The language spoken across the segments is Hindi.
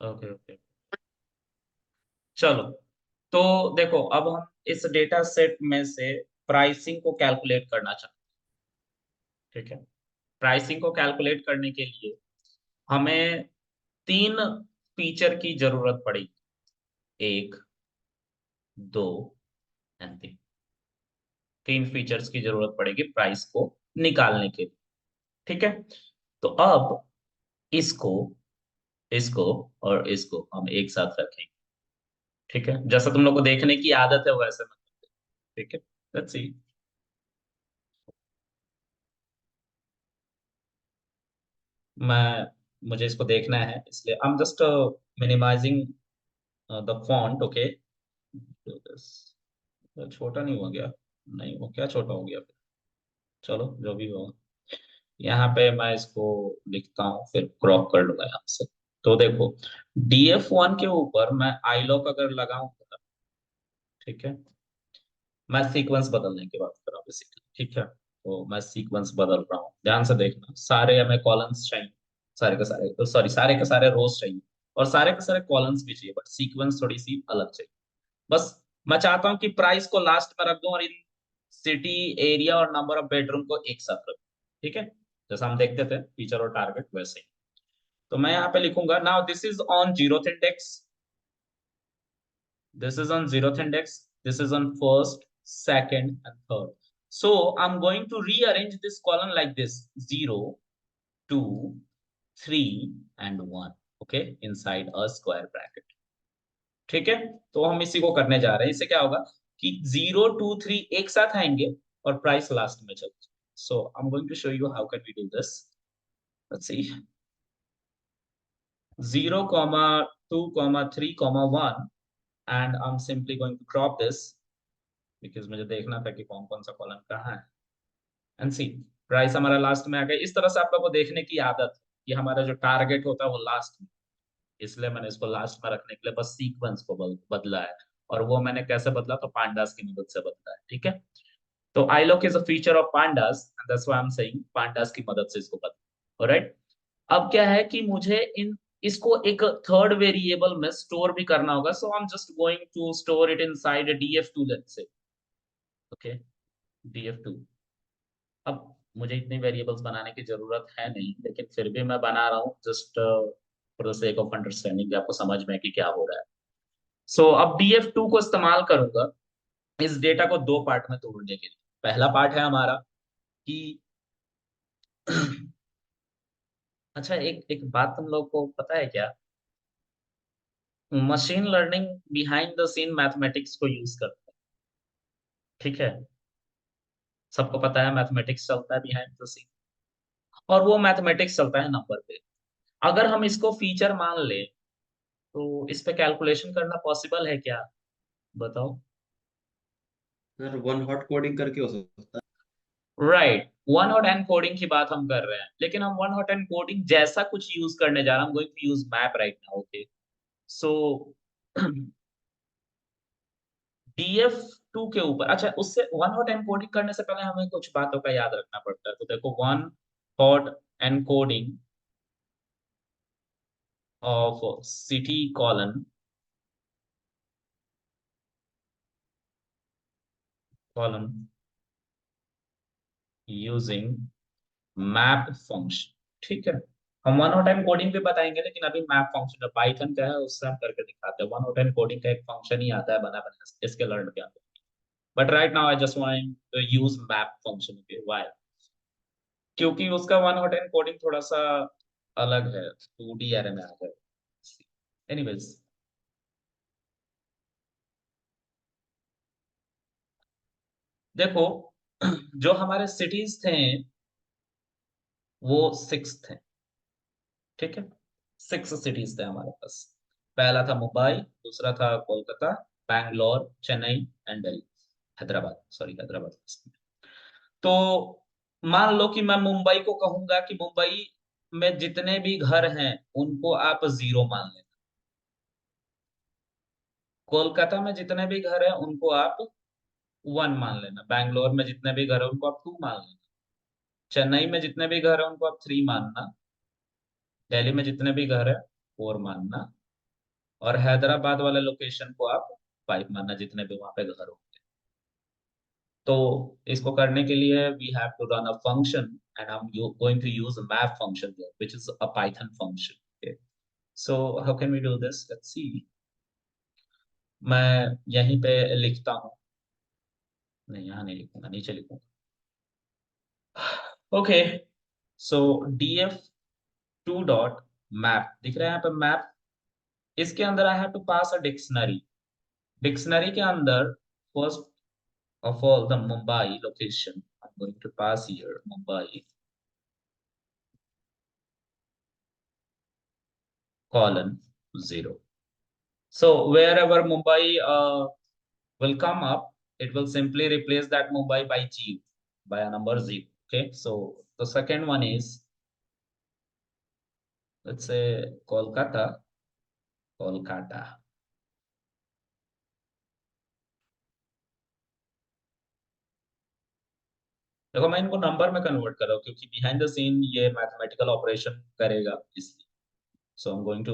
Okay okay. चलो, तो देखो अब हम इस डेटा सेट में से प्राइसिंग को कैलकुलेट करना चाहते हैं, ठीक है। प्राइसिंग को कैलकुलेट करने के लिए हमें तीन फीचर की जरूरत पड़ेगी। एक, दो एंड तीन। तीन फीचर्स की जरूरत पड़ेगी प्राइस को निकालने के लिए, ठीक है। तो अब इसको इसको और इसको हम एक साथ रखेंगे, ठीक है। जैसा तुम लोग को देखने की आदत है वैसे मतलब, ठीक है। Let's see. मैं मुझे इसको देखना है इसलिए I am just minimizing the font, okay. छोटा नहीं हो गया? नहीं, वो क्या छोटा हो गया फिर? चलो जो भी हो, यहाँ पे मैं इसको लिखता हूँ, फिर क्रॉप कर लूंगा यहाँ से। तो देखो, DF1 के ऊपर मैं आईलॉक अगर लगाऊंगा, ठीक है। मैं सीक्वेंस बदलने की बात कर रहा हूँ बेसिकली, ठीक है। तो मैं सीक्वेंस बदल रहा हूँ, ध्यान से देखना। सारे हमें कॉलम्स चाहिए, सारे के सारे, तो सॉरी, सारे के सारे रोज चाहिए, और सारे के सारे कॉलम्स भी चाहिए, बट सीक्वेंस थोड़ी सी अलग चाहिए। बस मैं चाहता हूँ कि प्राइस को लास्ट में रख दूं और इन सिटी, एरिया और नंबर ऑफ बेडरूम को एक साथ रखूं, ठीक है। जैसा हम देखते थे फीचर और टारगेट, वैसे ही। तो मैं यहाँ पे लिखूंगा, now this is on zeroth index, this is on zeroth index, this is on first, second and third. So I'm going to rearrange this column like this: 0, 2, 3 and 1, okay, inside a square bracket, ठीक है। तो हम इसी को करने जा रहे हैं। इससे क्या होगा कि 0, 2, 3 एक साथ आएंगे और प्राइस लास्ट में चल। So I am going to show you how can we do this. Let's see. 0, 2, 3, 1, and I'm simply going to crop this because मुझे देखना था कि कौन कौन सा कॉलम कहाँ है। एंड सी, प्राइस हमारा लास्ट में आ गया। इस तरह से आप लोग को देखने की आदत है कि हमारा जो टारगेट होता है वो लास्ट में, इसलिए मैंने इसको लास्ट में रखने के लिए बस सीक्वेंस को बदला है। और वो मैंने कैसे बदला? तो पांडास की मदद से बदला है, ठीक है। तो iLook is a feature of pandas and that's why I am saying pandas की मदद से इसको बदला, ऑलराइट। अब क्या है कि मुझे इन इसको एक थर्ड वेरिएबल में स्टोर भी करना होगा, so I am just going to store it inside DF2, let's say, okay, DF2। अब मुझे इतनी वेरिएबल्स बनाने की जरूरत है नहीं, लेकिन फिर भी मैं बना रहा हूँ just for the sake of understanding, कि आपको समझ में कि क्या हो रहा है। सो अब DF2 को इस्तेमाल करूंगा इस डेटा को दो पार्ट में तोड़ने के लिए। पहला पार्ट है हमारा कि अच्छा, एक एक बात तुम लोग को पता है क्या? Machine learning behind the scene mathematics को यूज करता है, ठीक है। सबको पता है मैथमेटिक्स चलता है बिहाइंड द सीन, और वो मैथमेटिक्स चलता है नंबर पे। अगर हम इसको फीचर मान ले, तो इस पे कैलकुलेशन करना पॉसिबल है क्या? बताओ। सर वन हॉट कोडिंग करके हो सकता राइट, वन हॉट एनकोडिंग की बात हम कर रहे हैं, लेकिन हम वन हॉट एनकोडिंग जैसा कुछ यूज करने जा रहे हैं। हम going to use map right now, okay. So DF2 के ऊपर, अच्छा, उससे वन हॉट एनकोडिंग करने से पहले हमें कुछ बातों का याद रखना पड़ता है। तो देखो, one hot encoding of city colon colon using map function, ठीक है। हम वन हॉट एंड कोडिंग भी बताएंगे, लेकिन अभी मैप फंक्शन पाइथन का है, उससे हम करके दिखाते हैं। वन हॉट एंड कोडिंग का एक फंक्शन ही आता है बना बना इसके लर्न के अंदर। But right now I just want to use map function, why? क्योंकि उसका वन हॉट एंड कोडिंग थोड़ा सा अलग है, 2D एरे में आ जाए। एनीवेज, देखो, जो हमारे सिटीज थे वो 6 थे, ठीक है। 6 सिटीज थे हमारे पास। पहला था मुंबई, दूसरा था कोलकाता, बैंगलोर, चेन्नई एंड दिल्ली, हैदराबाद, सॉरी हैदराबाद। तो मान लो कि मैं मुंबई को कहूंगा कि मुंबई में जितने भी घर हैं उनको आप 0 मान लेना। कोलकाता में जितने भी घर हैं उनको आप 1 मान लेना। बैंगलोर में जितने भी घर हैं उनको आप 2 मान लेना। चेन्नई में जितने भी घर हैं उनको आप 3 मानना। दिल्ली में जितने भी घर हैं 4 मानना। और हैदराबाद वाले लोकेशन को आप 5 मानना, जितने भी वहां पे घर हो। तो इसको करने के लिए we have to run a function, and I am going to use map function there which is a Python function. Okay, so how can we do this, let's see. मैं यहीं पे लिखता हूँ, नहीं यहाँ नहीं लिखूंगा, नीचे लिखूंगा। Okay, so df two dot map दिख रहा है यहाँ पे मैप। इसके अंदर I have to pass a dictionary. Dictionary के अंदर first of all the Mumbai location, I'm going to pass here Mumbai colon 0. So wherever Mumbai will come up, it will simply replace that Mumbai by G, by a number 0. Okay, so the second one is, let's say Kolkata, Kolkata. देखो मैं इनको नंबर में कन्वर्ट कर रहा हूँ क्योंकि बिहाइंड द सीन ये मैथमेटिकल ऑपरेशन करेगा, इसलिए। So I'm going to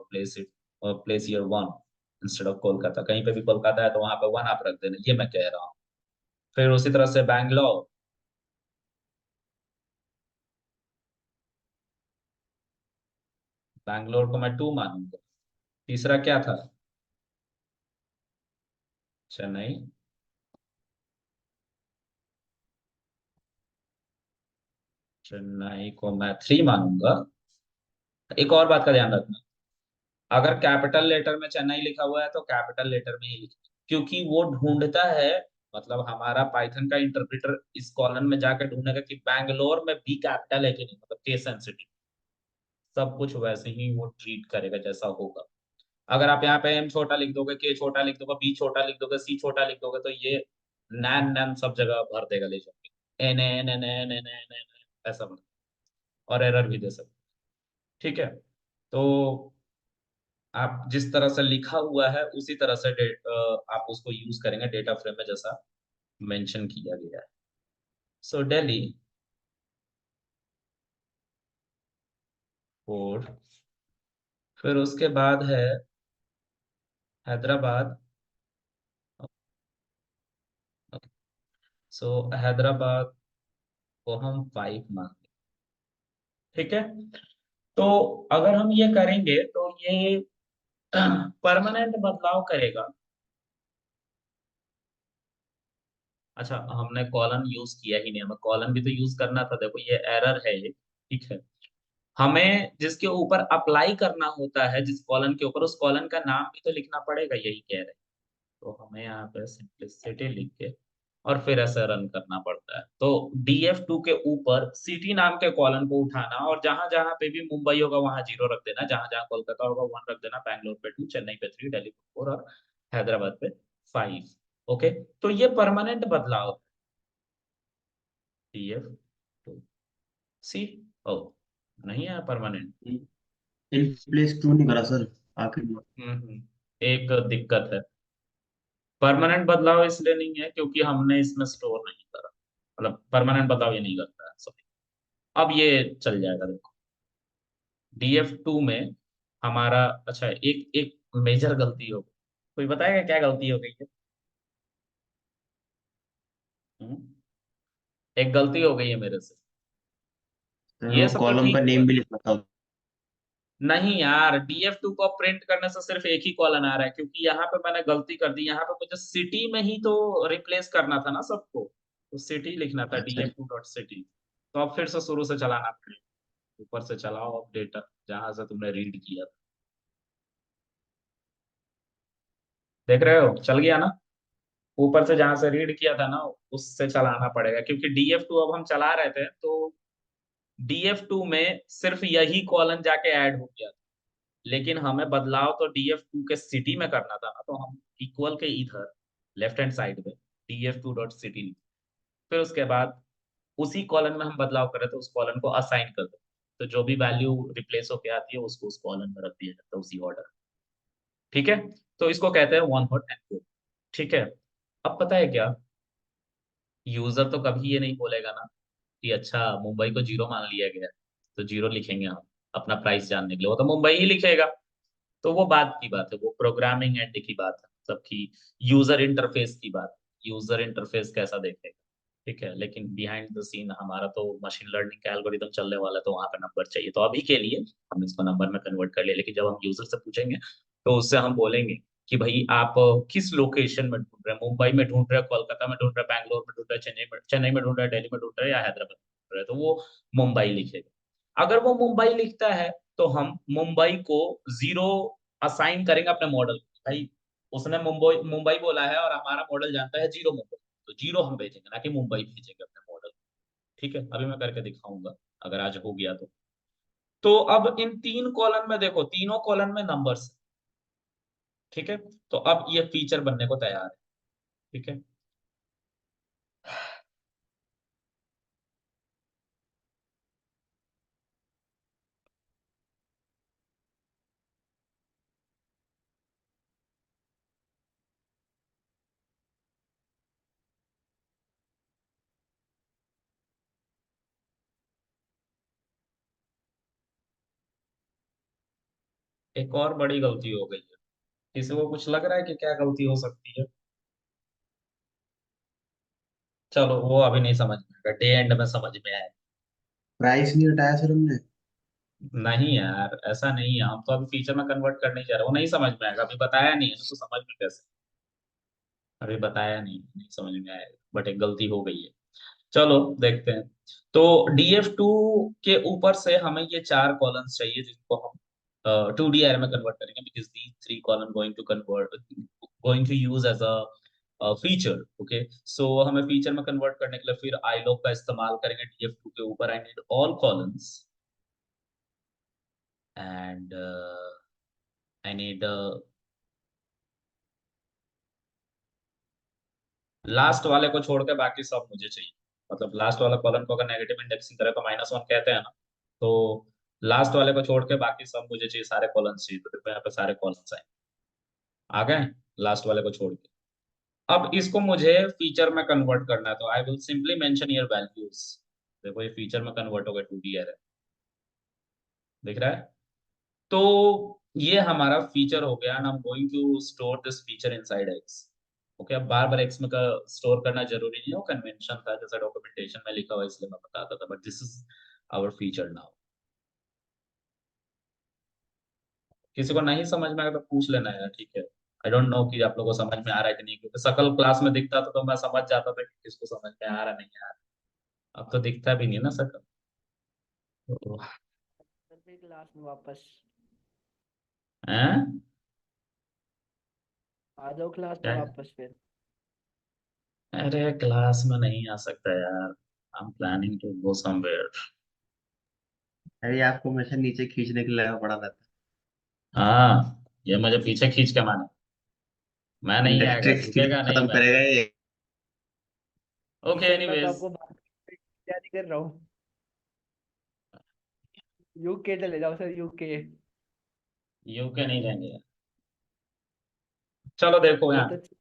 place here 1 instead of Kolkata. कहीं पे भी कोलकाता है तो वहां पे 1 आप रख देना, ये मैं कह रहा हूँ। फिर उसी तरह से बैंगलोर, बैंगलोर को मैं 2 मानूंगा। तीसरा क्या था, चेन्नई, चेन्नई को मैं 3 मानूंगा। एक और बात का ध्यान रखना, अगर कैपिटल लेटर में चेन्नई लिखा हुआ है तो कैपिटल लेटर में ही लिखना, क्योंकि वो ढूंढता है, मतलब हमारा पाइथन का इंटरप्रेटर इस कॉलम में जाकर ढूंढेगा कि बैंगलोर में भी कैपिटल है कि नहीं, मतलब केस सेंसिटिव, सब कुछ वैसे ही वो ट्रीट करेगा जैसा होगा। अगर आप यहाँ पे एम छोटा लिख दोगे, के छोटा लिख दोगे, बी छोटा लिख दोगे, सी छोटा लिख दोगे, तो ये नैन नैन सब जगह भर देगा ले जाके, N N N N N N N ऐसा भर, और एरर भी दे सकते। ठीक है, तो आप जिस तरह से लिखा हुआ है उसी तरह से आप उसको यूज करेंगे डेटा फ्रेम में, जैसा मेंशन किया गया है। सो दिल्ली 4, फिर उसके बाद है हैदराबाद। सो हैदराबाद को हम 5 मानते हैं। ठीक है, तो अगर हम ये करेंगे तो ये परमानेंट बदलाव करेगा। अच्छा, हमने कॉलन यूज किया ही नहीं, हमें कॉलन भी तो यूज करना था। देखो ये एरर है ये, ठीक है। हमें जिसके ऊपर अप्लाई करना होता है, जिस कॉलन के ऊपर, उस कॉलन का नाम भी तो लिखना पड़ेगा, यही कह रहे हैं। तो हमें यहाँ पे सिंपलिसिटी लिख के और फिर ऐसे रन करना पड़ता है। तो df2 के ऊपर सिटी नाम के कॉलन को उठाना, और जहां जहां पे भी मुंबई होगा वहां 0 रख देना, जहां जहां कोलकाता होगा 1 रख देना, बैंगलोर पे 2, चेन्नई पे 3, दिल्ली पे 4 और हैदराबाद पे 5। ओके, तो ये परमानेंट बदलाव df2 सी। ओ, नहीं है परमानेंट। इन प्लेस क्यों नहीं करा सर आखिर में? एक दिक्कत है, परमानेंट बदलाव इसलिए नहीं है क्योंकि हमने इसमें स्टोर नहीं करा, मतलब परमानेंट बदलाव ये नहीं करता है, सॉरी। अब ये चल जाएगा, देखो df2 में हमारा, अच्छा एक एक मेजर गलती हो गई। कोई बताएगा क्या गलती हो गई है? हम्म, एक गलती हो गई है मेरे से। सर ये वो सब तो कॉलम का ठीक हुआ, नेम भी लिखना था। नहीं यार, df2 को प्रिंट करने से सिर्फ एक ही कॉलन आ रहा है, क्योंकि यहाँ पे मैंने गलती कर दी। यहाँ पे मुझे सिटी में ही तो रिप्लेस करना था ना सबको, तो सिटी लिखना था, अच्छा df2 डॉट सिटी। तो अब फिर से शुरू से चलाना पड़ेगा, ऊपर से चलाओ अब डेटा जहां से तुमने रीड किया था। देख रहे हो, चल गया ना? ऊपर से जहां से रीड किया था ना, उससे चलाना पड़ेगा, क्योंकि df2 अब हम चला रहे थे तो df2 में सिर्फ यही कॉलन जाके ऐड हो गया था। लेकिन हमें बदलाव तो df2 के सिटी में करना था ना, तो हम इक्वल के इधर लेफ्ट हैंड साइड में df2 डॉट सिटी, फिर उसके बाद उसी कॉलन में हम बदलाव करें तो उस कॉलन को असाइन कर दो, तो जो भी वैल्यू रिप्लेस होके आती है उसको उस कॉलन में रख दिया जाता है उसी ऑर्डर। ठीक है, तो इसको कहते हैं वन हॉट एनकोड। ठीक है, अब पता है क्या, यूजर तो कभी ये नहीं बोलेगा ना कि अच्छा मुंबई को 0 मान लिया गया, तो 0 लिखेंगे हम अपना प्राइस जानने के लिए, वो तो मुंबई ही लिखेगा। तो वो बात की बात है, वो प्रोग्रामिंग एंड की बात है, मतलब कि यूजर इंटरफेस की बात, यूजर इंटरफेस कैसा देखेगा। ठीक है, लेकिन बिहाइंड द सीन हमारा तो मशीन लर्निंग का एल्गोरिदम चलने वाला है, तो वहां पे नंबर चाहिए, तो अभी के लिए हम इसको नंबर में कन्वर्ट कर लिए, लेकिन जब हम यूजर से पूछेंगे तो उससे हम बोलेंगे कि भाई आप किस लोकेशन में ढूंढ रहे हैं, मुंबई में ढूंढ रहे हैं, कोलकाता में ढूंढ रहे हैं, बैंगलोर में ढूंढ रहे हैं, चेन्नई में ढूंढ रहे हैं, दिल्ली में ढूंढ रहे हैं, या हैदराबाद में ढूंढ रहे हैं, तो वो मुंबई लिखेगा। अगर वो मुंबई लिखता है तो हम मुंबई को 0 असाइन करेंगे अपने मॉडल। भाई उसने मुंबई मुंबई बोला है और हमारा मॉडल जानता है 0 मुंबई, तो 0 हम भेजेंगे, ना कि मुंबई भेजेंगे अपने मॉडल। ठीक है, अभी मैं करके दिखाऊंगा अगर आज हो गया तो अब इन 3 कॉलम में देखो, तीनों कॉलम में नंबर्स। ठीक है, तो अब ये फीचर बनने को तैयार है। ठीक है, एक और बड़ी गलती हो गई है। किसी को कुछ लग रहा है कि क्या गलती हो सकती है? चलो वो अभी नहीं समझ में आएगा, डे एंड में समझ में आएगा। प्राइस नहीं हटाया सर हमने। नहीं यार, ऐसा नहीं है, हम तो अभी फीचर में कन्वर्ट करने जा रहे, वो नहीं समझ में आएगा, अभी बताया नहीं है ना, तो समझ में कैसे? अभी बताया नहीं, नहीं समझ में आएगा, बट एक गलती हो गई है। चलो देखते हैं। तो DF2 के ऊपर से हमें ये 4 कॉलम्स चाहिए, जिनको हम 2D एरे में कन्वर्ट करेंगे, because the 3 column going to use as a feature. Okay, so हमें फीचर में कन्वर्ट करने के लिए फिर आईलॉग का इस्तेमाल करेंगे DF2 के ऊपर। I need all columns and I need last वाले को छोड़ के बाकी सब मुझे चाहिए। मतलब लास्ट वाला कॉलम को अगर नेगेटिव इंडेक्सिंग करे तो -1 कहते हैं ना, तो लास्ट वाले को छोड़ के बाकी सब मुझे चाहिए, सारे कॉलम्स चाहिए, तो देखो यहाँ पे सारे कॉलम्स आए, आ गए लास्ट वाले को छोड़ के। अब इसको मुझे फीचर में कन्वर्ट करना है, तो I will simply mention your values. देखो ये फीचर में कन्वर्ट हो गया, 2D एरे दिख रहा है। तो ये हमारा फीचर हो गया, and I am going to store this feature inside X. Okay, अब बार बार एक्स में का स्टोर करना जरूरी नहीं है, वो कन्वेंशन था, जैसा डॉक्यूमेंटेशन में लिखा हुआ है, इसलिए मैं बताता था, but this is our feature now. किसी को नहीं समझ में आया तो पूछ लेना यार, ठीक है। आई डोंट नो कि आप लोगों को समझ में आ रहा है कि नहीं, क्योंकि सकल क्लास में दिखता था तो मैं समझ जाता था कि किसको समझ में आ रहा नहीं आ रहा। अब तो दिखता भी नहीं है ना सकल। तो, फिर क्लास में वापस हैं? आ जाओ, क्लास में क्या? वापस फिर। अरे क्लास में नहीं आ सकता यार, I am planning to go somewhere. अरे आपको हमेशा नीचे खींचने के लिए लगा पड़ा रहता हाँ, ये मुझे पीछे खींच के माने, मैं है। नहीं आएगा, इंडस्ट्री झुकेगा नहीं खत्म मैं। करेगा ये। ओके सर मैं तो एनीवेज। आपको तैयारी कर रहा हूँ। यूके चले जाओ सर, यूके। यूके नहीं जाएंगे यार। चलो देखो बहुत यहाँ, अच्छी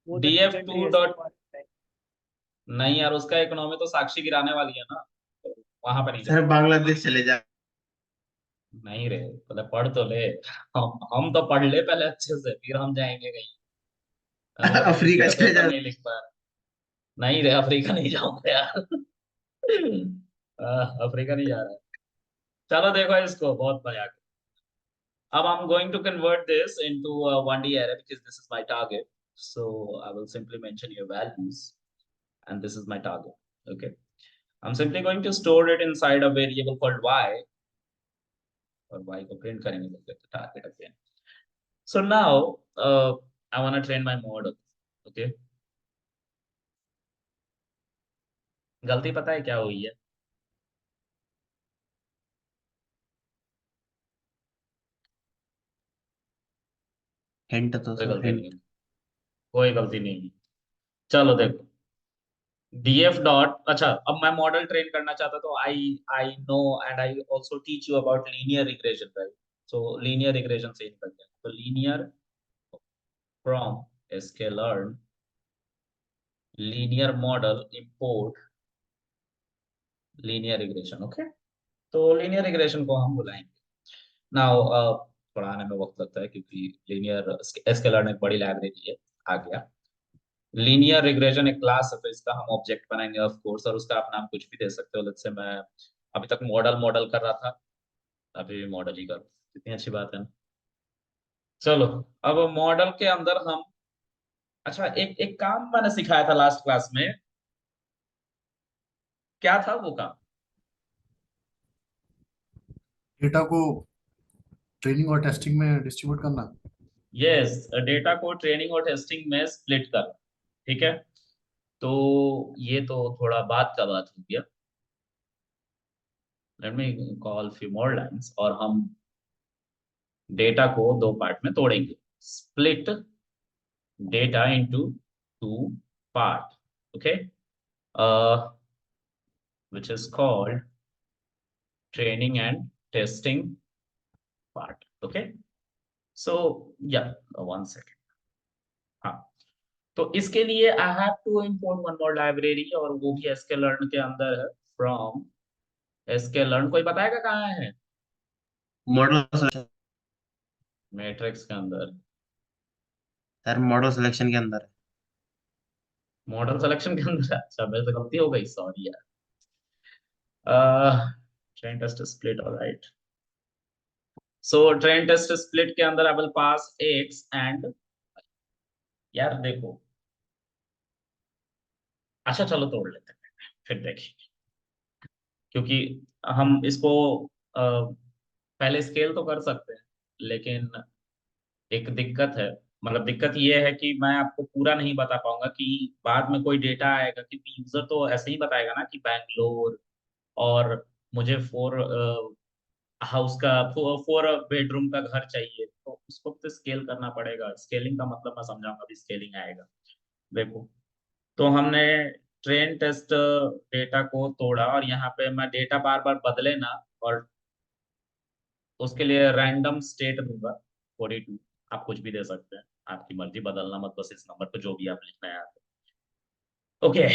बहुत अच्छी कंट्री DF2 है सर डॉट, हमारी। नहीं यार उसका इकोनॉमी तो साक्षी गिराने वाली है ना, तो वहां पे नहीं सर जाएंगे। बांग्लादेश चले जा। नहीं रे, पहले पढ़ तो ले। हम तो पढ़ ले पहले अच्छे से, फिर हम जाएंगे कहीं। अभी तो केमिस्ट्री अफ्रीका का चले पेपर जा। नहीं लिख पा रहा। नहीं रे, अफ्रीका नहीं जाऊंगा यार। अफ्रीका नहीं जा रहा है। चलो देखो इसको, बहुत मजा आ गया। अब I'm going to convert this into a 1D array because this is my target. So I will simply mention your values, and this is my target. Okay. I'm simply going to store it inside a variable called y, or y को print करेंगे, look at the target again. So now I want to train my model. Okay. गलती पता है क्या हुई है? हिंट तो कोई सर गलती नहीं हिंट। है, कोई गलती नहीं है। चलो देखो, DF डॉट, अच्छा अब मैं मॉडल ट्रेन करना चाहता तो I I know and I also teach you about linear regression, right? So linear regression से निकल गया, तो linear from sklearn linear model import linear regression. Okay, तो लीनियर रिग्रेशन को हम बुलाएंगे नाउ। थोड़ा आने में वक्त लगता है क्योंकि लीनियर स्केलर में एक बड़ी लाइब्रेरी है, आ गया। लीनियर रिग्रेशन एक क्लास है, तो इसका हम ऑब्जेक्ट बनाएंगे ऑफ कोर्स, और उसका आप नाम कुछ भी दे सकते हो। लेट्स से मैं अभी तक मॉडल मॉडल कर रहा था, अभी भी मॉडल ही करूँ, कितनी अच्छी बात है ना। चलो, अब मॉडल के अंदर हम, अच्छा एक एक काम मैंने सिखाया था लास्ट क्लास में, क्या था वो काम? डेटा को ट्रेनिंग और टेस्टिंग में डिस्ट्रीब्यूट करना। यस, डेटा को ट्रेनिंग और टेस्टिंग में स्प्लिट कर, ठीक है। तो ये तो थोड़ा बात का बात हो गया। Let me call few more lines, और हम डेटा को दो पार्ट में तोड़ेंगे। Split data into two part, okay, which is called training and testing part. Okay, so yeah, one second. हाँ, तो इसके लिए I have to import one more library, और वो भी sklearn के अंदर है। फ्रॉम sklearn, कोई बताएगा कहाँ है? मॉडल सिलेक्शन मैट्रिक्स के अंदर, सर, मॉडल सिलेक्शन के अंदर है। मॉडल सिलेक्शन के अंदर है। अच्छा, मेरे से गलती हो गई, सॉरी यार। Train test split, alright. So train test split के अंदर I will pass X and, यार देखो, अच्छा चलो तोड़ लेते हैं, फिर देखेंगे। क्योंकि हम इसको पहले स्केल तो कर सकते हैं, लेकिन एक दिक्कत है। मतलब दिक्कत ये है कि मैं आपको पूरा नहीं बता पाऊंगा, कि बाद में कोई डेटा आएगा, क्योंकि यूजर तो ऐसे ही बताएगा ना कि बैंगलोर, और मुझे हाउस का 4 बेडरूम का घर चाहिए, तो उसको तो स्केल करना पड़ेगा। स्केलिंग का मतलब मैं समझाऊंगा, अभी स्केलिंग आएगा। देखो, तो हमने ट्रेन टेस्ट डेटा को तोड़ा, और यहाँ पे मैं डेटा बार बार बदले ना, और उसके लिए रैंडम स्टेट दूंगा 42। आप कुछ भी दे सकते हैं, आपकी मर्जी, बदलना मत बस इस नंबर पे जो भी आप लिखना है आप। ओके,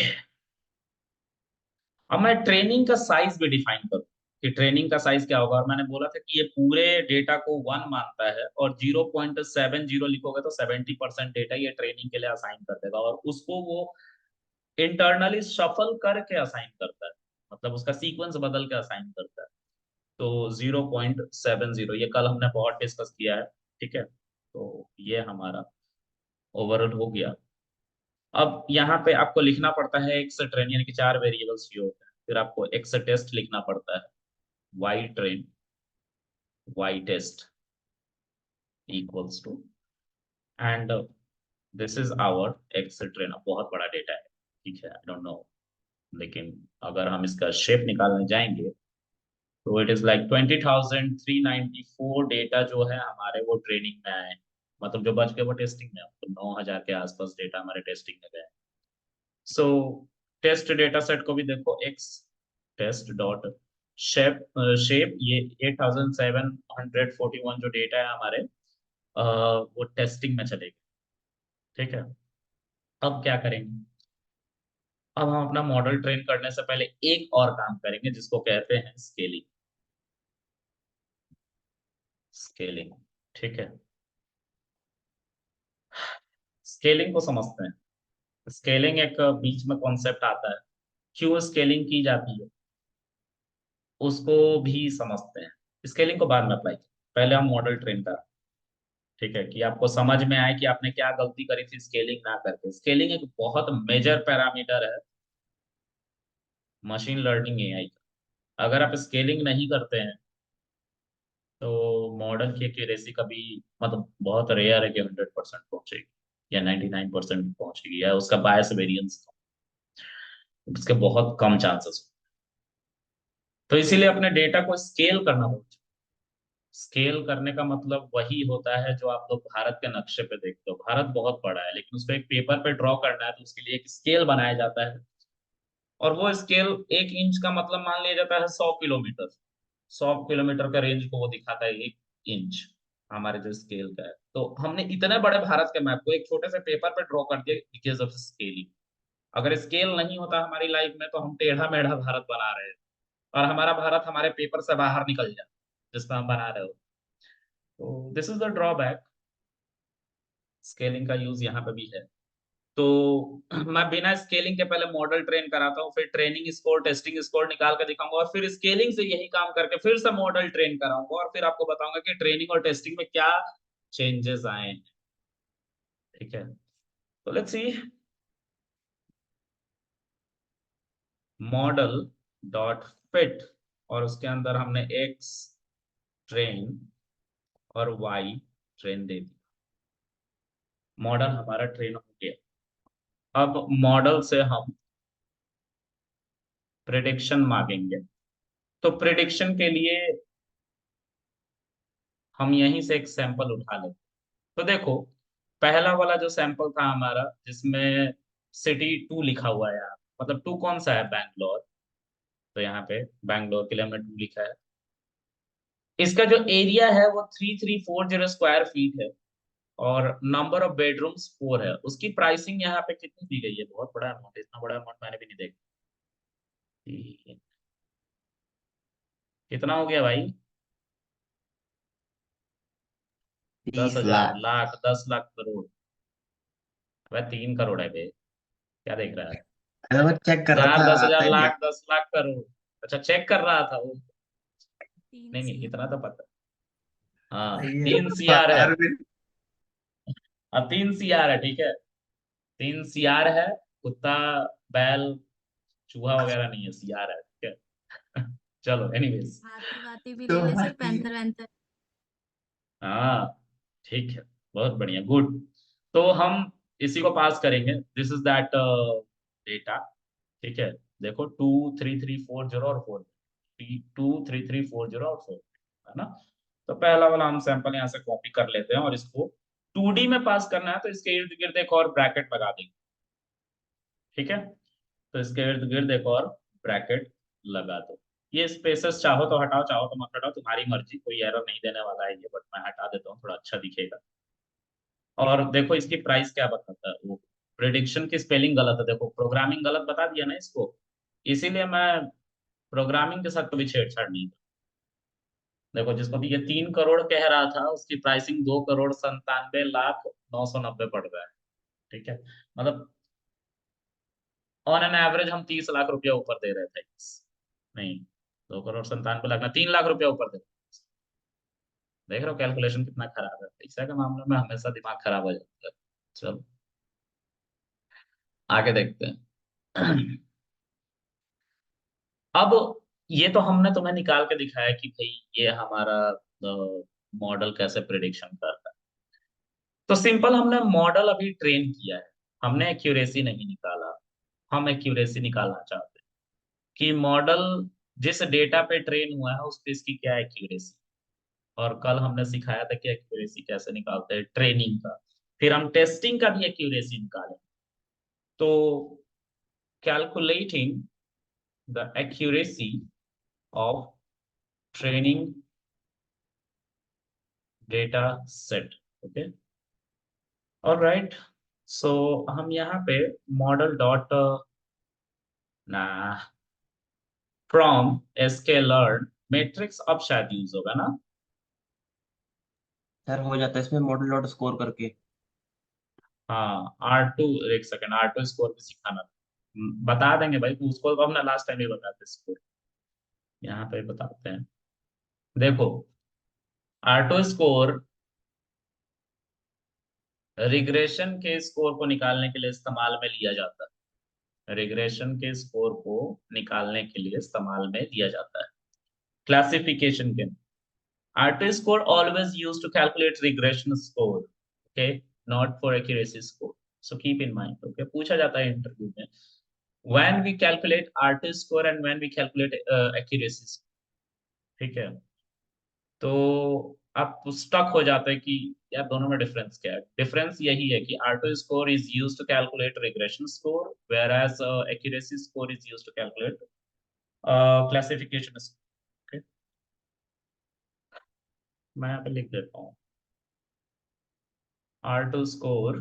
अब मैं ट्रेनिंग का साइज भी डिफाइन करूँ कि ट्रेनिंग का साइज क्या होगा। और मैंने बोला था कि ये पूरे डेटा को 1 मानता है, और 0.70 लिखोगे तो 70% डेटा ये ट्रेनिंग के लिए असाइन कर देगा, और उसको वो इंटरनली शफल करके असाइन करता है, मतलब उसका सीक्वेंस बदल के असाइन करता है। तो 0.70, ये कल हमने बहुत डिस्कस किया है, ठीक है। तो ये हमारा ओवरऑल हो गया। अब यहाँ पे आपको लिखना पड़ता है एक्स ट्रेन, यानी कि 4 वेरिएबल्स ये होते हैं। फिर आपको एक्स टेस्ट लिखना पड़ता है, Y train, Y test equals to, and this is our X train. अब बहुत बड़ा डेटा है, ठीक है, आई डोंट नो, लेकिन अगर हम इसका शेप निकालने जाएंगे, तो इट इज लाइक 20,394 डेटा जो है हमारे, वो ट्रेनिंग में आए। मतलब जो बच गए वो टेस्टिंग में, तो 9,000 के आसपास डेटा हमारे टेस्टिंग में गए। सो टेस्ट डेटा सेट को भी देखो, X test dot shape shape, ये 8,741 जो डेटा है हमारे, वो टेस्टिंग में चलेगी, ठीक है। अब क्या करेंगे? अब हम अपना मॉडल ट्रेन करने से पहले एक और काम करेंगे, जिसको कहते हैं स्केलिंग। स्केलिंग, ठीक है। स्केलिंग को समझते हैं। स्केलिंग एक बीच में कॉन्सेप्ट आता है, क्यों स्केलिंग की जाती है उसको भी समझते हैं। स्केलिंग को बाद में अप्लाई, पहले हम मॉडल ट्रेन करें, ठीक है, कि आपको समझ में आए कि आपने क्या गलती करी थी स्केलिंग ना करके। स्केलिंग एक बहुत मेजर पैरामीटर है मशीन लर्निंग एआई का। अगर आप स्केलिंग नहीं करते हैं, तो मॉडल की एक्यूरेसी कभी, मतलब बहुत रेयर है कि 100% पहुंचेगी, या 99% पहुंचेगी, या उसका बायस वेरिएंस, उसके बहुत कम चांसेस। तो इसीलिए अपने डेटा को स्केल करना होगा। स्केल करने का मतलब वही होता है जो आप लोग भारत के नक्शे पे देखते हो। भारत बहुत बड़ा है, लेकिन उसको एक पेपर पे ड्रॉ करना है, तो उसके लिए एक स्केल बनाया जाता है, और वो स्केल 1 इंच का मतलब मान लिया जाता है 100 किलोमीटर। 100 किलोमीटर का रेंज को वो दिखाता है 1 इंच, हमारे जो स्केल का है। तो हमने इतने बड़े भारत के मैप को एक छोटे से पेपर पे ड्रॉ कर दिया बिकॉज ऑफ स्केलिंग। अगर स्केल नहीं होता हमारी लाइफ में, तो हम टेढ़ा मेढ़ा भारत बना रहे हैं, और हमारा भारत हमारे पेपर से बाहर निकल जाए जिसमें हम बना रहे हो। तो this is the drawback, scaling का यूज यहाँ पे भी है। तो मैं बिना स्केलिंग के पहले मॉडल ट्रेन कराता हूँ, फिर ट्रेनिंग स्कोर टेस्टिंग स्कोर निकाल कर दिखाऊंगा, और फिर स्केलिंग से यही काम करके फिर से मॉडल ट्रेन कराऊंगा, और फिर आपको बताऊंगा कि ट्रेनिंग और टेस्टिंग में क्या चेंजेस आए हैं। ठीक है, तो let's see model dot fit, और उसके अंदर हमने एक्स ट्रेन और वाई ट्रेन दे दी। मॉडल हमारा ट्रेन हो गया। अब मॉडल से हम प्रिडिक्शन मांगेंगे। तो प्रिडिक्शन के लिए हम यहीं से एक सैंपल उठा लेते। तो देखो, पहला वाला जो सैंपल था हमारा, जिसमें सिटी 2 लिखा हुआ है यहाँ, मतलब 2 कौन सा है, बैंगलोर। तो यहाँ पे बैंगलोर के लिए हमने 2 लिखा है। इसका जो एरिया है वो 3340 स्क्वायर फीट है, और नंबर ऑफ बेडरूम्स 4 है। उसकी प्राइसिंग यहाँ पे कितनी दी गई है, बहुत बड़ा अमाउंट, इतना बड़ा अमाउंट मैंने भी नहीं देखा। कितना हो गया भाई, 30 10,000 लाख। लाख 10 लाख करोड़। भाई 3 करोड़ है बे, क्या देख रहा है। अरे मैं चेक कर रहा हजार था, दस आता हजार है नहीं। लाख 10 लाख करोड़। अच्छा, चेक कर रहा था वो। तीन नहीं नहीं, सी इतना तो पता। हाँ, ये 3 CR है। बाहर भी। अब 3 CR है, ठीक है। 3 CR है। कुत्ता, बैल, चूहा वगैरह नहीं है, CR है, ठीक है। चलो एनीवेज। हाथी वाथी भी तो ले ले, सर हाथी। पैंथर वैंथर। हाँ, ठीक है, बहुत बढ़िया, गुड। तो हम इसी को पास करेंगे, दिस इज दैट डेटा। ठीक है, देखो 23340 और 4, 23340 और 4, है ना। तो पहला वाला हम सैंपल यहाँ से कॉपी कर लेते हैं, और इसको 2D में पास करना है, तो इसके इर्द गिर्द एक और ब्रैकेट लगा देंगे। ठीक है, तो इसके इर्द गिर्द एक और ब्रैकेट लगा दो। ये स्पेसेस चाहो तो हटाओ, चाहो तो मत हटाओ, तुम्हारी मर्जी, कोई एरर नहीं देने वाला है ये, बट मैं हटा देता हूँ, थोड़ा अच्छा दिखेगा। और देखो इसकी प्राइस क्या बताता है वो, प्रिडिक्शन की स्पेलिंग गलत है, देखो प्रोग्रामिंग गलत बता दिया ना इसको, इसीलिए मैं प्रोग्रामिंग के साथ कभी छेड़छाड़ नहीं करता। देखो, जिसको ये 3 करोड़ कह रहा था, उसकी प्राइसिंग 2,97,लाख 990 पड़ रहा है। ठीक है, मतलब ऑन एन एवरेज हम 30 लाख रुपया ऊपर दे रहे थे। नहीं, 2,97,00,000 ना, 3 लाख रुपया ऊपर दे रहे थे। देख रहे हो कैलकुलेशन कितना खराब है, पैसा के मामले में हमेशा दिमाग खराब हो जाता है। चलो आगे देखते हैं। अब ये तो हमने तुम्हें निकाल के दिखाया कि भाई ये हमारा मॉडल कैसे प्रिडिक्शन करता है। तो सिंपल, हमने मॉडल अभी ट्रेन किया है, हमने एक्यूरेसी नहीं निकाला। हम एक्यूरेसी निकालना चाहते हैं कि मॉडल जिस डेटा पे ट्रेन हुआ है उस पे इसकी क्या एक्यूरेसी। और कल हमने सिखाया था कि एक्यूरेसी कैसे निकालते हैं ट्रेनिंग का, फिर हम टेस्टिंग का भी एक्यूरेसी निकालें। तो calculating the accuracy of training data set. Okay, alright. So हम यहाँ पे मॉडल डॉट ना फ्रॉम sklearn मैट्रिक्स अब शायद यूज होगा ना। सर हो जाता है इसमें मॉडल डॉट स्कोर करके। हाँ, R2, एक सेकंड, R2 स्कोर भी सिखाना था। बता देंगे भाई, तो उसको तो हमने लास्ट टाइम ही बताते स्कोर, यहाँ पे बताते हैं। देखो, R2 स्कोर रिग्रेशन के स्कोर को निकालने के लिए इस्तेमाल में लिया जाता है। रिग्रेशन के स्कोर को निकालने के लिए इस्तेमाल में लिया जाता है क्लासिफिकेशन के। R2 score always used to calculate regression score, okay, not for accuracy score. So keep in mind, okay, पूछा जाता है इंटरव्यू में, when we calculate R2 score and when we calculate accuracy score, ठीक है। तो आप स्टक हो जाते हैं कि यार दोनों में डिफरेंस क्या है। डिफरेंस यही है कि R2 score is used to calculate regression score, whereas accuracy score is used to calculate classification score. Okay, मैं यहाँ पे लिख देता हूँ R2 score,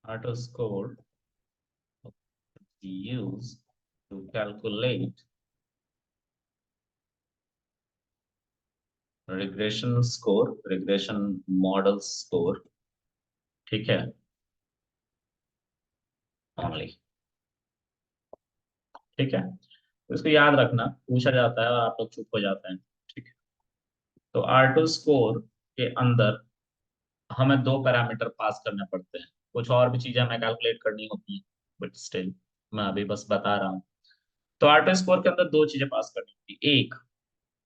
R2 score used to calculate regression score, regression model score, ठीक है, ओनली, ठीक है। तो इसको याद रखना, पूछा जाता है और आप लोग चुप हो जाते हैं, ठीक है। तो R2 स्कोर के अंदर हमें दो पैरामीटर पास करने पड़ते हैं, कुछ और भी चीजें हमें कैलकुलेट करनी होती हैं, बट स्टिल मैं अभी बस बता रहा हूँ। तो R2 स्कोर के अंदर दो चीजें पास करनी होती, एक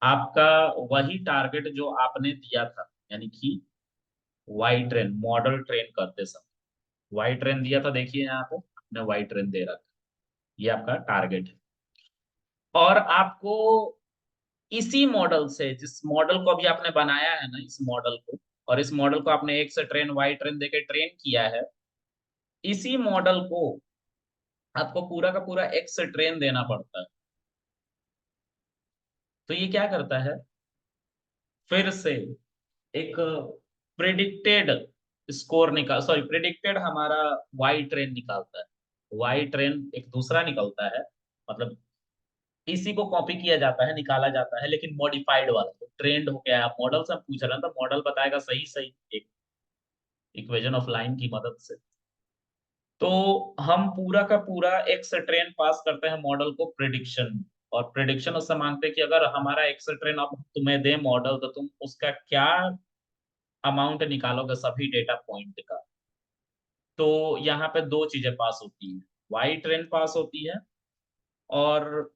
आपका वही टारगेट जो आपने दिया था, यानी कि वाई ट्रेन, मॉडल ट्रेन करते समय वाई ट्रेन दिया था, देखिए यहाँ पे आपने वाई ट्रेन दे रखा, ये आपका टारगेट है। और आपको इसी मॉडल से, जिस मॉडल को अभी आपने बनाया है ना, इस मॉडल को, और इस मॉडल को आपने एक से ट्रेन वाई ट्रेन देके ट्रेन किया है, इसी मॉडल को आपको पूरा का पूरा एक्स से ट्रेन देना पड़ता है। तो ये क्या करता है, फिर से एक प्रिडिक्टेड स्कोर निकाल, सॉरी प्रिडिक्टेड हमारा वाई ट्रेन निकालता है। वाई ट्रेन एक दूसरा निकलता है, मतलब इसी को कॉपी किया जाता है, निकाला जाता है, लेकिन मॉडिफाइड वाला तो ट्रेंड हो गया। आप मॉडल से पूछ रहे हैं तो मॉडल बताएगा सही सही एक इक्वेशन ऑफ लाइन की मदद से। तो हम पूरा का पूरा एक्स ट्रेन पास करते हैं मॉडल को प्रिडिक्शन, और प्रिडिक्शन उससे मांगते हैं कि अगर हमारा एक्स ट्रेन अब तुम्हें दे मॉडल, तो तुम उसका क्या अमाउंट निकालोगे सभी डेटा पॉइंट का। तो यहाँ पे दो चीजें पास होती है, वाई ट्रेन पास होती है, और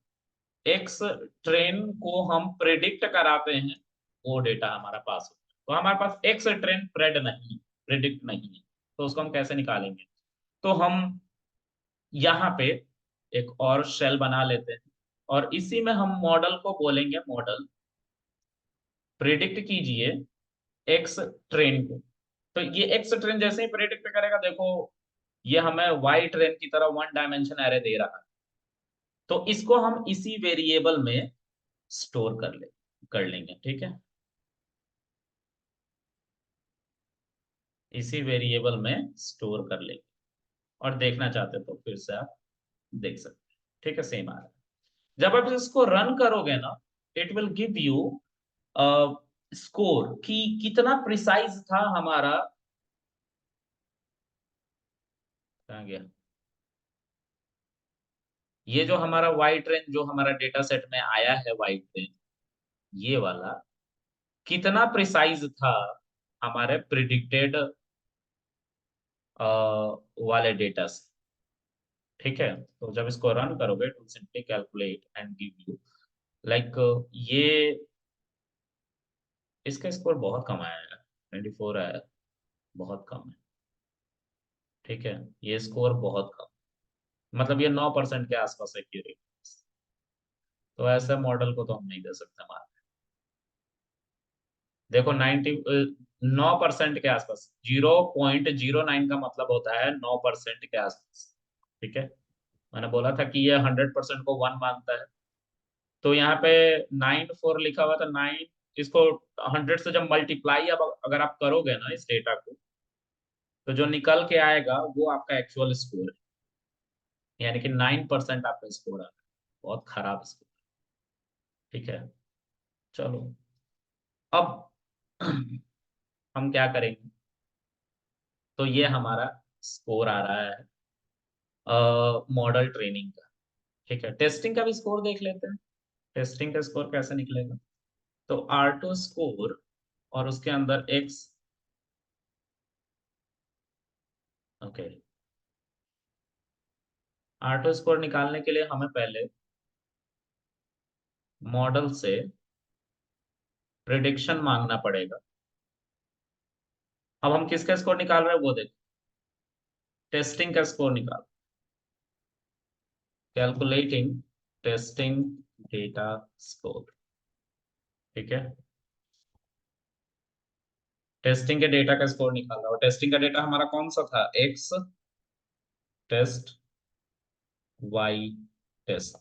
एक्स ट्रेन को हम प्रिडिक्ट कराते हैं, वो डेटा हमारा पास होता है। तो हमारे पास एक्स ट्रेन प्रिडिक्ट नहीं है, तो उसको हम कैसे निकालेंगे। तो हम यहाँ पे एक और शेल बना लेते हैं, और इसी में हम मॉडल को बोलेंगे, मॉडल प्रिडिक्ट कीजिए एक्स ट्रेन को। तो ये एक्स ट्रेन जैसे ही प्रिडिक्ट करेगा, देखो ये हमें वाई ट्रेन की तरह वन डायमेंशन एरे दे रहा है। तो इसको हम इसी वेरिएबल में स्टोर कर लेंगे, ठीक है, इसी वेरिएबल में स्टोर कर लेंगे। और देखना चाहते तो फिर से आप देख सकते हैं, ठीक है, सेम आ रहा है। जब आप इसको रन करोगे ना, it will give you score कि कितना प्रिसाइज था हमारा, कहाँ गया, ये जो हमारा वाई ट्रेन जो हमारा डेटा सेट में आया है, वाई ट्रेन ये वाला कितना प्रिसाइज था हमारे प्रिडिक्टेड वाले डेटा से, ठीक है। तो जब इसको रन करोगे, to simply calculate and give you like, ये इसका स्कोर बहुत कम आया है, 24 आया है, बहुत कम है, ठीक है, ये स्कोर बहुत कम, मतलब ये 9% के आसपास एक्यूरेट। तो ऐसे मॉडल को तो हम नहीं दे सकते मार्क। देखो 9% के आसपास, 0.09 का मतलब होता है 9% के आसपास, ठीक है। मैंने बोला था कि ये 100% को वन मानता है। तो यहाँ पे 94 लिखा हुआ था, 9, इसको 100 से जब मल्टीप्लाई अब अगर आप करोगे ना इस डेटा को, तो जो निकल के आएगा वो आपका एक्चुअल स्कोर है, यानी कि 9% आपका स्कोर आ रहा है, बहुत खराब स्कोर, ठीक है। चलो अब हम क्या करेंगे, तो ये हमारा स्कोर आ रहा है मॉडल ट्रेनिंग का, ठीक है। टेस्टिंग का भी स्कोर देख लेते हैं, टेस्टिंग का स्कोर कैसे निकलेगा। तो R2 स्कोर और उसके अंदर एक्स, ओके। R2 स्कोर निकालने के लिए हमें पहले मॉडल से प्रिडिक्शन मांगना पड़ेगा। अब हम किसका स्कोर निकाल रहे हैं वो देखो, टेस्टिंग का स्कोर निकाल, कैलकुलेटिंग टेस्टिंग डेटा स्कोर, ठीक है। टेस्टिंग के डेटा का स्कोर निकाल रहा हूं, टेस्टिंग का डेटा हमारा कौन सा था, एक्स टेस्ट, वाई टेस्ट।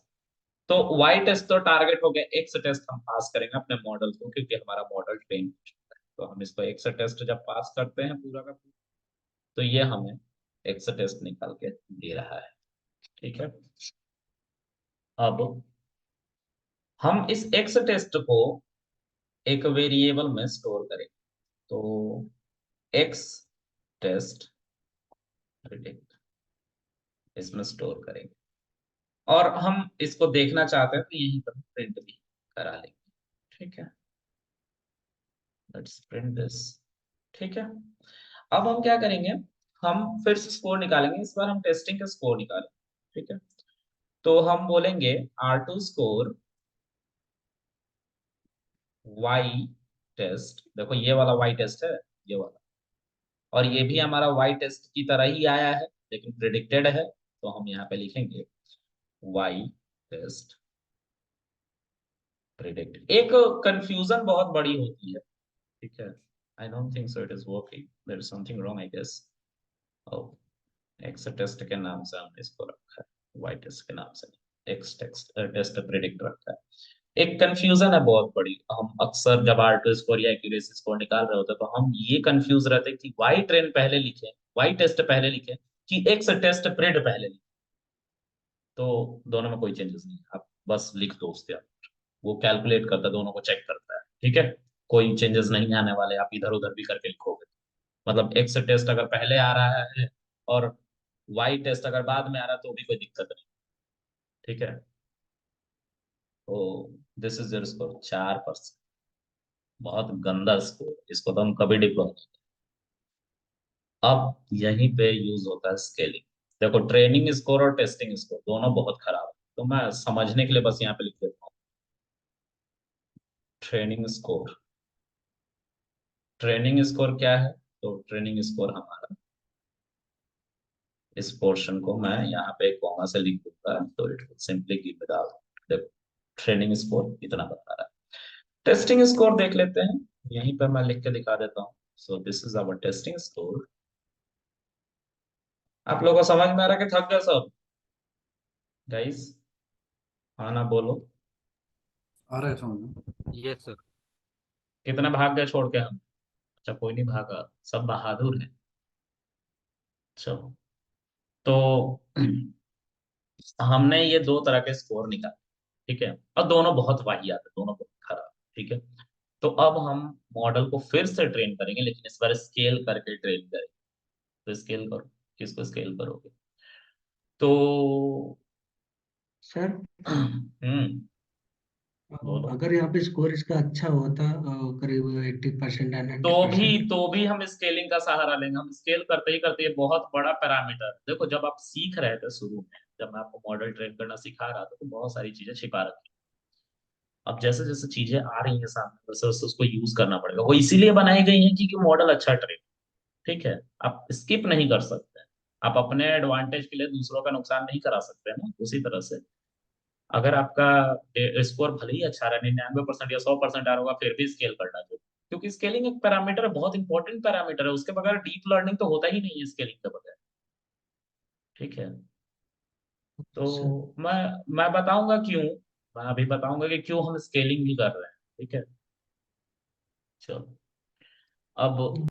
तो वाई टेस्ट तो टारगेट हो गया, एक्स टेस्ट हम पास करेंगे अपने मॉडल को, क्योंकि हमारा मॉडल ट्रेन हो चुका है। तो हम इसको एक्स टेस्ट जब पास करते हैं पूरा का पूरा, तो ये हमें एक्स टेस्ट निकाल के दे रहा है, ठीक है। अब हम इस एक्स टेस्ट को एक वेरिएबल में स्टोर करेंगे। तो एक्स टेस्ट प्रिडिक्ट इसमें स्टोर करेंगे, और हम इसको देखना चाहते हैं तो यहीं पर प्रिंट भी करा लेंगे। ठीक है, लेट्स प्रिंट दिस। ठीक है, अब हम क्या करेंगे, हम फिर से स्कोर निकालेंगे, इस बार हम टेस्टिंग का स्कोर निकालेंगे। ठीक है, तो हम बोलेंगे R2 स्कोर y टेस्ट। देखो ये वाला y टेस्ट है, ये वाला, और ये भी हमारा y टेस्ट की तरह ही आया है लेकिन प्रिडिक्टेड है, तो हम यहाँ पे लिखेंगे y टेस्ट प्रिडिक्ट। एक कंफ्यूजन बहुत बड़ी होती है। ठीक है, I don't think so it is working, there is something wrong I guess. Oh, X test के नाम से हमने इसको रखा है, वाई टेस्ट के नाम से एक्स टेस्ट टेस्ट प्रिडिक्ट रखा है। एक कंफ्यूजन है बहुत बड़ी। हम अक्सर जब R2 स्कोर या एक्यूरेसी स्कोर निकाल रहे होते हैं तो हम ये कंफ्यूज रहते हैं कि वाई ट्रेन पहले लिखे, वाई टेस्ट पहले लिखे, कि एक्स टेस्ट प्रिड पहले लिखे। तो दोनों में कोई चेंजेस नहीं है, आप बस लिख दो उसके अंदर, वो कैलकुलेट करता है, दोनों को चेक करता है। ठीक है, कोई चेंजेस नहीं आने वाले, आप इधर उधर भी करके लिखोगे। मतलब एक्स टेस्ट अगर पहले आ रहा है और वाई टेस्ट अगर बाद में आ रहा है तो भी कोई दिक्कत नहीं। ठीक है, तो दिस इज योर स्कोर 4%। बहुत गंदा स्कोर, इसको तो हम कभी डिप्लॉय नहीं। अब यहीं पे यूज होता है स्केलिंग। देखो ट्रेनिंग स्कोर और टेस्टिंग स्कोर दोनों बहुत खराब है, तो मैं समझने के लिए बस यहाँ पे लिख देता हूँ ट्रेनिंग स्कोर। ट्रेनिंग स्कोर क्या है, तो ट्रेनिंग स्कोर हमारा, इस पोर्शन को मैं यहाँ पे एक कॉमा से लिख दूंगा, तो it will simply give me the training score इतना बता रहा है। टेस्टिंग स्कोर देख लेते हैं, यहीं पर मैं लिख के दिखा देता हूँ। So this is our testing score. आप लोगों को समझ में आ रहा है कि थक गए सब गाइस? हाँ ना बोलो। आ रहा है समझ में। Yes sir. कितने भाग गए छोड़ के हम? अच्छा कोई नहीं भागा, सब बहादुर हैं। चलो, तो हमने ये दो तरह के स्कोर निकाले। ठीक है, और दोनों बहुत वाहियात है, दोनों बहुत खराब। ठीक है, तो अब हम मॉडल को फिर से ट्रेन करेंगे, लेकिन इस बार स्केल करके ट्रेन करेंगे। तो स्केल करो, किसको स्केल करोगे? तो सर बोलो। अगर यहाँ पे स्कोर इसका अच्छा होता करीब 80% या 90%। तो भी हम स्केलिंग का सहारा लेंगे। हम स्केल करते ही करते, ये बहुत बड़ा पैरामीटर। देखो जब आप सीख रहे थे शुरू में, जब मैं आपको मॉडल ट्रेन करना सिखा रहा था, तो बहुत सारी चीजें छिपा रखी। अब जैसे जैसे चीजें आ रही हैं सामने, वैसे वैसे उसको यूज करना पड़ेगा। वो इसीलिए बनाई गई है कि मॉडल अच्छा ट्रेन। ठीक है, आप स्किप नहीं कर सकते। आप अपने एडवांटेज के लिए दूसरों का नुकसान नहीं करा सकते ना। उसी तरह से अगर आपका स्कोर भले ही अच्छा रहा, 99% या 100% आ रहा होगा, फिर भी स्केल करना चाहिए, क्योंकि स्केलिंग एक पैरामीटर है, बहुत इंपॉर्टेंट पैरामीटर है। उसके बगैर डीप लर्निंग तो होता ही नहीं है स्केलिंग के बगैर। ठीक है, सर तो मैं बताऊंगा क्यों। मैं अभी बताऊंगा कि क्यों हम स्केलिंग भी कर रहे हैं। ठीक है, चलो अब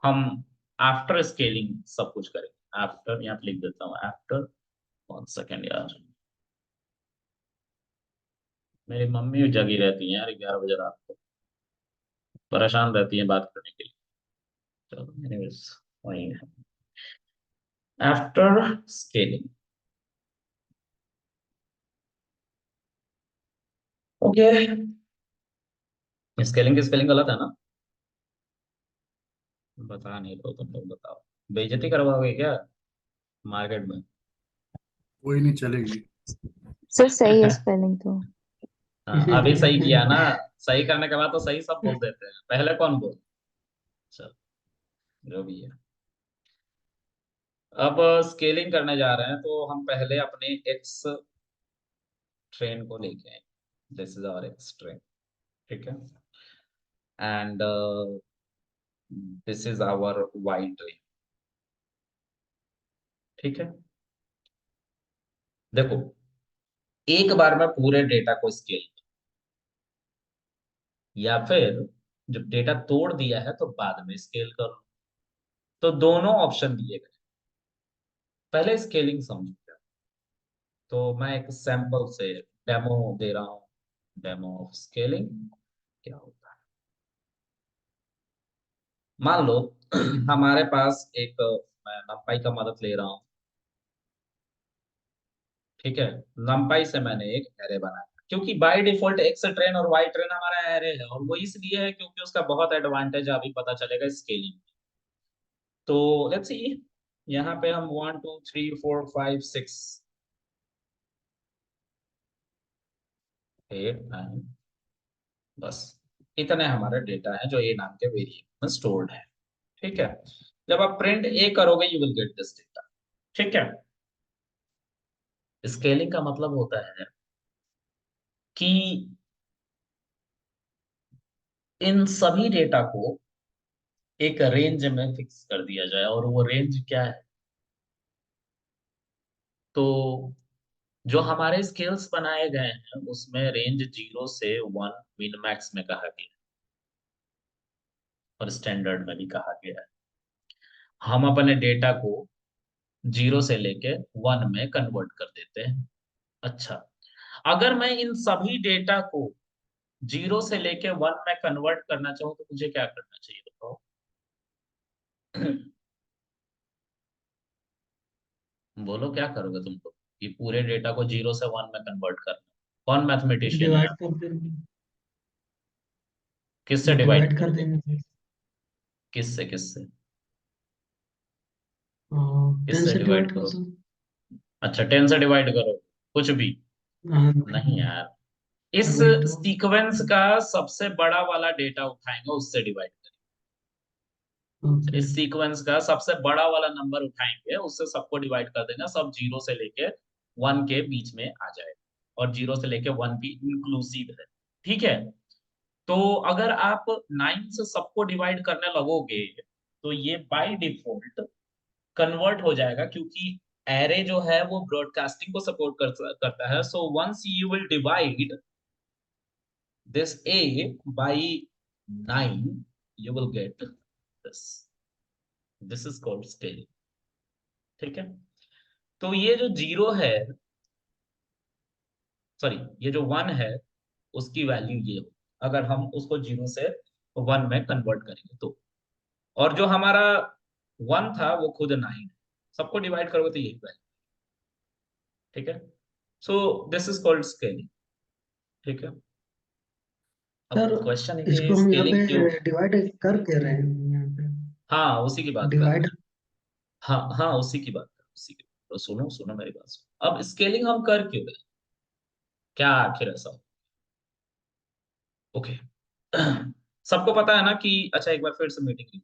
हम आफ्टर स्केलिंग सब कुछ करेंगे। आफ्टर यहाँ पे लिख देता हूँ आफ्टर। 1 सेकेंड यार, मेरी मम्मी जगी रहती है यार 11 बजे रात को, परेशान रहती है बात करने के लिए। चलो anyways, वही है आफ्टर स्केलिंग। ओके, स्केलिंग की स्पेलिंग गलत है ना? बता नहीं रहे हो तुम लोग, बताओ। बेइज्जती करवाओगे क्या मार्केट में? कोई नहीं चलेगी। सर सही है स्पेलिंग तो। हाँ, अभी सही किया ना। सही करने के बाद तो सही सब बोल देते हैं, पहले कौन बोल? चल, जो भी है। अब स्केलिंग करने जा रहे हैं, तो हम पहले अपने एक्स ट्रेन को लेके आए। This is our X train. ठीक है, and this is our Y train. ठीक है, देखो एक बार में पूरे डेटा को स्केल, या फिर जब डेटा तोड़ दिया है तो बाद में स्केल करो। तो दोनों ऑप्शन दिए गए। पहले स्केलिंग समझो। तो मैं एक सैंपल से डेमो दे रहा हूँ, डेमो ऑफ स्केलिंग। क्या होता है। मान लो हमारे पास एक, मैं numpy का मदद ले रहा हूँ, ठीक है। numpy से मैंने एक एरे बनाया, क्योंकि बाय डिफॉल्ट एक्स ट्रेन और वाई ट्रेन हमारा एरे है, और वो इसलिए है क्योंकि उसका बहुत एडवांटेज अभी पता चलेगा स्केलिंग। तो लेट्स सी, यहाँ पे हम 1 2 3 4 5 6 8 9, बस इतने हमारे डेटा है जो ए नाम के वेरिएबल में स्टोर्ड है, ठीक है। जब आप प्रिंट ए करोगे you will get this data, ठीक है। स्केलिंग का मतलब होता है कि इन सभी डेटा को एक रेंज में फिक्स कर दिया जाए, और वो रेंज क्या है, तो जो हमारे स्केल्स बनाए गए हैं उसमें रेंज 0 से 1 मिन मैक्स में कहा गया है, और स्टैंडर्ड में भी कहा गया है। हम अपने डेटा को 0 से लेके 1 में कन्वर्ट कर देते हैं। अच्छा, अगर मैं इन सभी डेटा को 0 से लेके 1 में कन्वर्ट करना चाहूँ तो मुझे क्या करना चाहिए बताओ। बोलो क्या करोगे तुम लोग, कि पूरे डेटा को 0 से 1 में कन्वर्ट करना। कौन मैथमेटिशियन है डिवाइड यहाँ? कर देंगे, किससे डिवाइड डिवाइड कर करोगे? देंगे। किससे किससे 10 किससे से डिवाइड डिवाइड कर करो? दो। अच्छा 10 से डिवाइड करो, कुछ भी हाँ, नहीं यार। इस वही तो। सीक्वेंस का सबसे बड़ा वाला डेटा उठाएंगे, उससे डिवाइड करेंगे। ओके, इस सीक्वेंस का सबसे बड़ा वाला नंबर उठाएंगे, उससे सबको डिवाइड कर देंगे, सब 0 से लेके 1 के बीच में आ जाएगा, और 0 से लेके 1 भी इंक्लूसिव है, ठीक है। तो अगर आप 9 से सबको डिवाइड करने लगोगे तो ये बाय डिफॉल्ट कन्वर्ट हो जाएगा, क्योंकि एरे जो है वो ब्रॉडकास्टिंग को सपोर्ट करता है। So once you will divide this a by 9 you will get this, this is called scaling, ठीक है। तो ये जो 0 है, सॉरी ये जो 1 है, उसकी वैल्यू ये हो, अगर हम उसको 0 से 1 में कन्वर्ट करेंगे तो। और जो हमारा 1 था वो खुद 9 है, सबको डिवाइड करोगे तो यही वैल्यू, ठीक है। सो दिस इज कॉल्ड स्केलिंग, ठीक है। अब सर क्वेश्चन है इसको कि हम यहाँ स्केलिंग क्यों। पे डिवाइड कर दे रहे हैं यहाँ पे, हाँ उसी की बात कर रहे डिवाइड। हैं। हाँ हाँ उसी की बात कर, उसी की। तो सुनो सुनो मेरी बात सुनो, अब स्केलिंग हम कर क्यों रहे हैं? क्या आखिर ऐसा हो? ओके सबको पता है ना कि, अच्छा एक बार फिर से मीटिंग